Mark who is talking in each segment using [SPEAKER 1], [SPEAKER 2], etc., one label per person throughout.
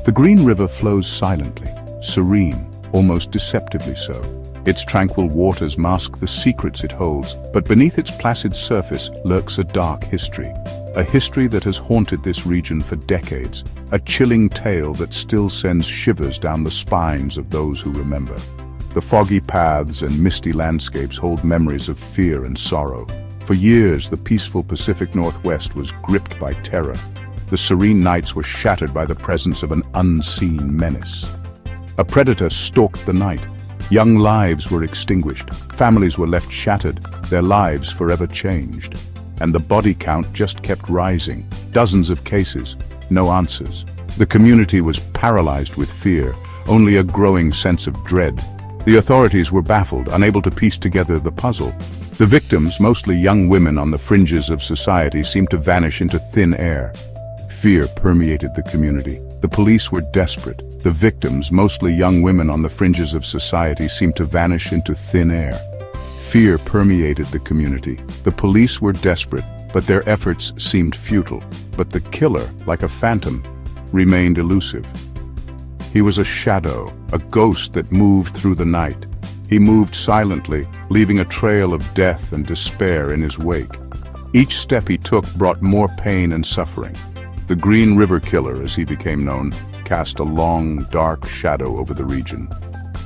[SPEAKER 1] The Green River flows silently, serene, almost deceptively so. Its tranquil waters mask the secrets it holds, but beneath its placid surface lurks a dark history. A history that has haunted this region for decades, a chilling tale that still sends shivers down the spines of those who remember. The foggy paths and misty landscapes hold memories of fear and sorrow. For years, the peaceful Pacific Northwest was gripped by terror. The serene nights were shattered by the presence of an unseen menace. A predator stalked the night. Young lives were extinguished. Families were left shattered, their lives forever changed. And the body count just kept rising. Dozens of cases, no answers. The community was paralyzed with fear, only a growing sense of dread. The authorities were baffled, unable to piece together the puzzle. The victims, mostly young women on the fringes of society, seemed to vanish into thin air. Fear permeated the community. The police were desperate. The victims, mostly young women on the fringes of society, seemed to vanish into thin air. Fear permeated the community. The police were desperate, but their efforts seemed futile. But the killer, like a phantom, remained elusive. He was a shadow, a ghost that moved through the night. He moved silently, leaving a trail of death and despair in his wake. Each step he took brought more pain and suffering. The Green River Killer, as he became known, cast a long, dark shadow over the region.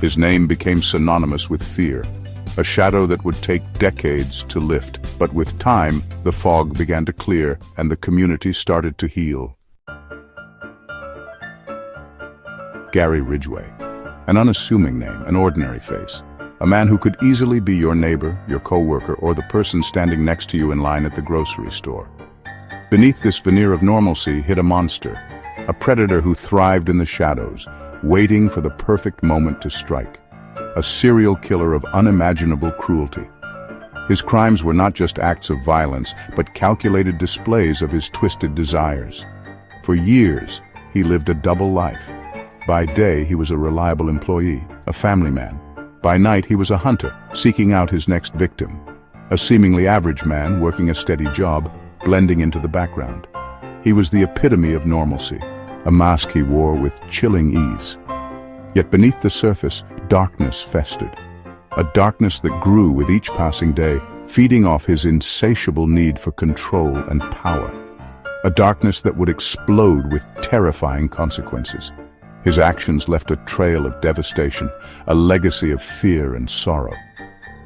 [SPEAKER 1] His name became synonymous with fear, a shadow that would take decades to lift. But with time, the fog began to clear and the community started to heal. Gary Ridgway, an unassuming name, an ordinary face. A man who could easily be your neighbor, your co-worker, or the person standing next to you in line at the grocery store. Beneath this veneer of normalcy hid a monster, a predator who thrived in the shadows, waiting for the perfect moment to strike. A serial killer of unimaginable cruelty. His crimes were not just acts of violence, but calculated displays of his twisted desires. For years, he lived a double life. By day, he was a reliable employee, a family man. By night, he was a hunter, seeking out his next victim. A seemingly average man working a steady job, blending into the background. He was the epitome of normalcy, a mask he wore with chilling ease. Yet beneath the surface, darkness festered. A darkness that grew with each passing day, feeding off his insatiable need for control and power. A darkness that would explode with terrifying consequences. His actions left a trail of devastation, a legacy of fear and sorrow.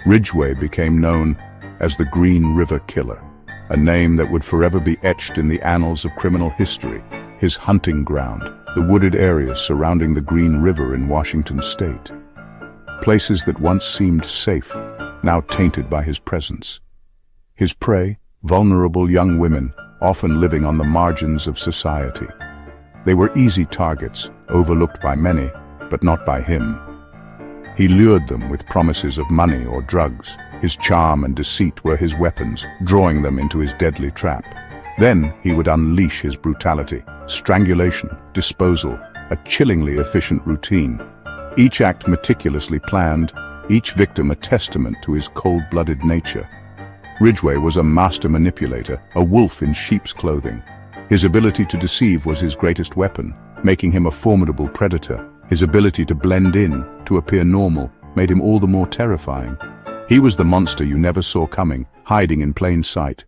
[SPEAKER 1] Ridgway became known as the Green River Killer, a name that would forever be etched in the annals of criminal history. His hunting ground, the wooded areas surrounding the Green River in Washington state. Places that once seemed safe, now tainted by his presence. His prey, vulnerable young women, often living on the margins of society. They were easy targets, overlooked by many, but not by him. He lured them with promises of money or drugs. His charm and deceit were his weapons, drawing them into his deadly trap. Then he would unleash his brutality, strangulation, disposal, a chillingly efficient routine. Each act meticulously planned, each victim a testament to his cold-blooded nature. Ridgway was a master manipulator, a wolf in sheep's clothing. His ability to deceive was his greatest weapon, making him a formidable predator. His ability to blend in, to appear normal, made him all the more terrifying. He was the monster you never saw coming, hiding in plain sight.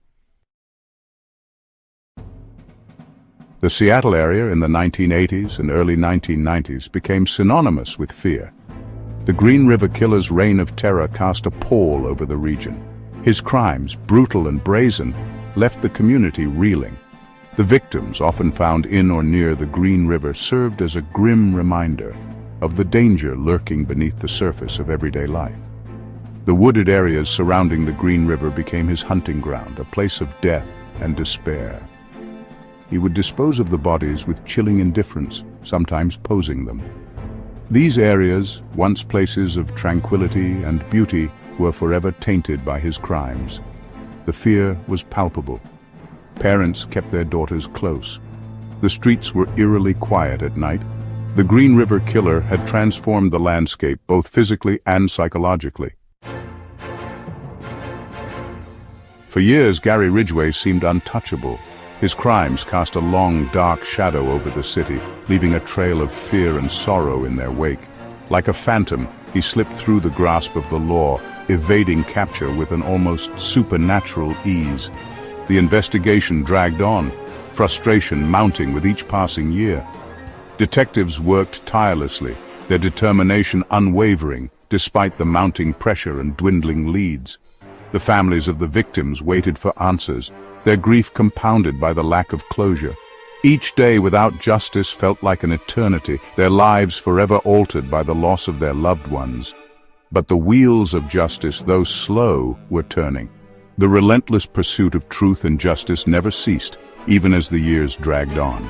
[SPEAKER 1] The Seattle area in the 1980s and early 1990s became synonymous with fear. The Green River Killer's reign of terror cast a pall over the region. His crimes, brutal and brazen, left the community reeling. The victims, often found in or near the Green River, served as a grim reminder of the danger lurking beneath the surface of everyday life. The wooded areas surrounding the Green River became his hunting ground, a place of death and despair. He would dispose of the bodies with chilling indifference, sometimes posing them. These areas, once places of tranquility and beauty, were forever tainted by his crimes. The fear was palpable. Parents kept their daughters close. The streets were eerily quiet at night. The Green River Killer had transformed the landscape both physically and psychologically. For years, Gary Ridgway seemed untouchable. His crimes cast a long, dark shadow over the city, leaving a trail of fear and sorrow in their wake. Like a phantom, he slipped through the grasp of the law, evading capture with an almost supernatural ease. The investigation dragged on, frustration mounting with each passing year. Detectives worked tirelessly, their determination unwavering, despite the mounting pressure and dwindling leads. The families of the victims waited for answers, their grief compounded by the lack of closure. Each day without justice felt like an eternity, their lives forever altered by the loss of their loved ones. But the wheels of justice, though slow, were turning. The relentless pursuit of truth and justice never ceased, even as the years dragged on.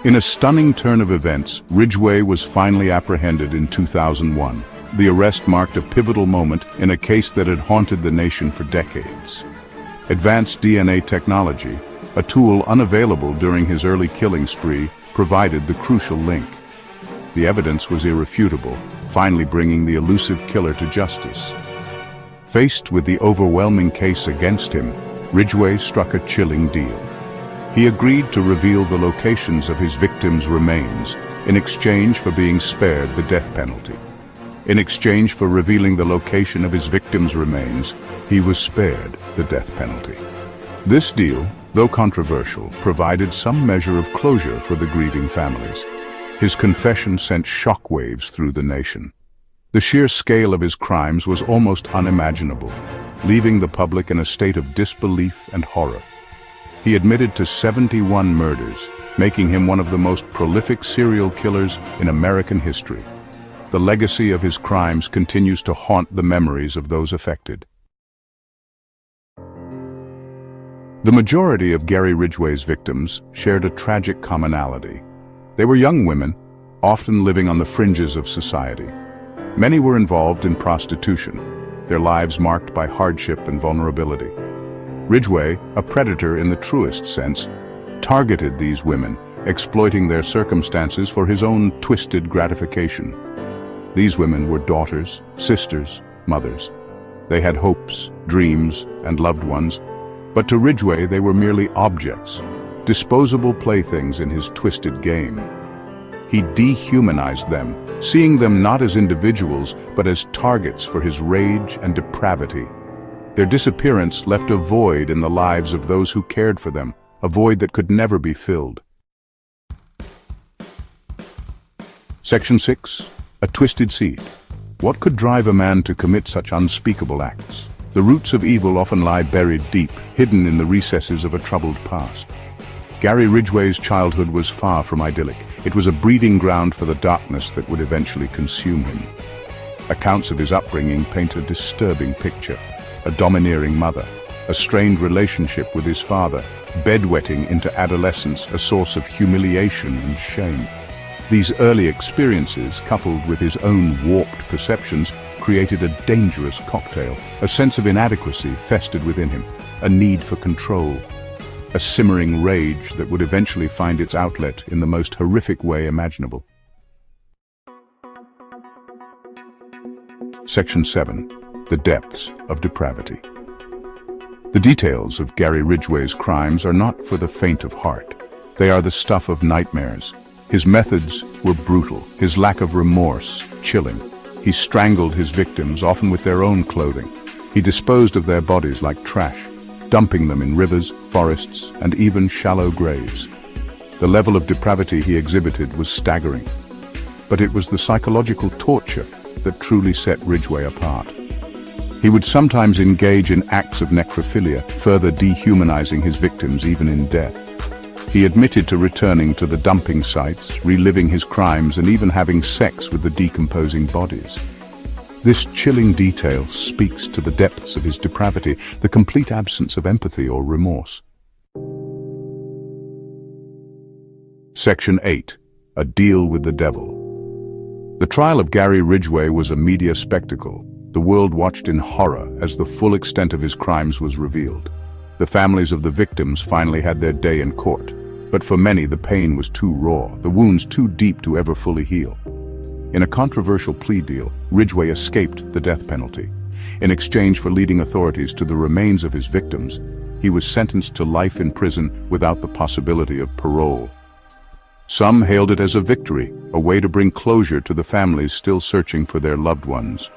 [SPEAKER 1] In a stunning turn of events, Ridgway was finally apprehended in 2001. The arrest marked a pivotal moment in a case that had haunted the nation for decades. Advanced DNA technology, a tool unavailable during his early killing spree, provided the crucial link. The evidence was irrefutable, finally bringing the elusive killer to justice. Faced with the overwhelming case against him, Ridgway struck a chilling deal. He agreed to reveal the locations of his victims' remains in exchange for being spared the death penalty. In exchange for revealing the location of his victims' remains, he was spared the death penalty. This deal, though controversial, provided some measure of closure for the grieving families. His confession sent shockwaves through the nation. The sheer scale of his crimes was almost unimaginable, leaving the public in a state of disbelief and horror. He admitted to 71 murders, making him one of the most prolific serial killers in American history. The legacy of his crimes continues to haunt the memories of those affected. The majority of Gary Ridgway's victims shared a tragic commonality. They were young women, often living on the fringes of society. Many were involved in prostitution, their lives marked by hardship and vulnerability. Ridgway, a predator in the truest sense, targeted these women, exploiting their circumstances for his own twisted gratification. These women were daughters, sisters, mothers. They had hopes, dreams, and loved ones, but to Ridgway they were merely objects, disposable playthings in his twisted game. He dehumanized them, seeing them not as individuals, but as targets for his rage and depravity. Their disappearance left a void in the lives of those who cared for them, a void that could never be filled. Section 6. A twisted seed. What could drive a man to commit such unspeakable acts? The roots of evil often lie buried deep, hidden in the recesses of a troubled past. Gary Ridgway's childhood was far from idyllic. It was a breeding ground for the darkness that would eventually consume him. Accounts of his upbringing paint a disturbing picture. A domineering mother, a strained relationship with his father, bedwetting into adolescence, a source of humiliation and shame. These early experiences, coupled with his own warped perceptions, created a dangerous cocktail. A sense of inadequacy festered within him, a need for control, a simmering rage that would eventually find its outlet in the most horrific way imaginable. Section 7. The depths of depravity. The details of Gary Ridgway's crimes are not for the faint of heart. They are the stuff of nightmares. His methods were brutal, his lack of remorse chilling. He strangled his victims, often with their own clothing. He disposed of their bodies like trash, dumping them in rivers, forests, and even shallow graves. The level of depravity he exhibited was staggering. But it was the psychological torture that truly set Ridgway apart. He would sometimes engage in acts of necrophilia, further dehumanizing his victims even in death. He admitted to returning to the dumping sites, reliving his crimes, and even having sex with the decomposing bodies. This chilling detail speaks to the depths of his depravity, the complete absence of empathy or remorse. Section 8. A deal with the devil. The trial of Gary Ridgway was a media spectacle. The world watched in horror as the full extent of his crimes was revealed. The families of the victims finally had their day in court. But for many, the pain was too raw, the wounds too deep to ever fully heal. In a controversial plea deal, Ridgway escaped the death penalty. In exchange for leading authorities to the remains of his victims, he was sentenced to life in prison without the possibility of parole. Some hailed it as a victory, a way to bring closure to the families still searching for their loved ones.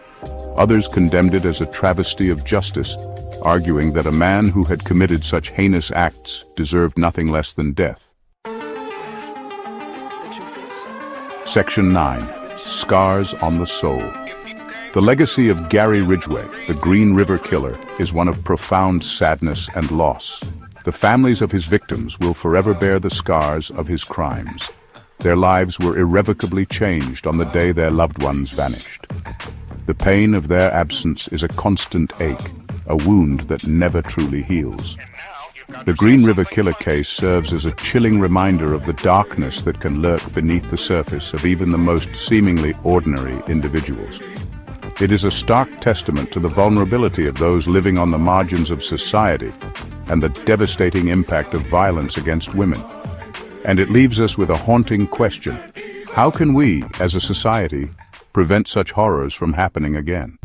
[SPEAKER 1] Others condemned it as a travesty of justice, arguing that a man who had committed such heinous acts deserved nothing less than death. Section 9. Scars on the Soul. The legacy of Gary Ridgway, the Green River Killer, is one of profound sadness and loss. The families of his victims will forever bear the scars of his crimes. Their lives were irrevocably changed on the day their loved ones vanished. The pain of their absence is a constant ache, a wound that never truly heals. The Green River Killer case serves as a chilling reminder of the darkness that can lurk beneath the surface of even the most seemingly ordinary individuals. It is a stark testament to the vulnerability of those living on the margins of society and the devastating impact of violence against women. And it leaves us with a haunting question: how can we, as a society, prevent such horrors from happening again?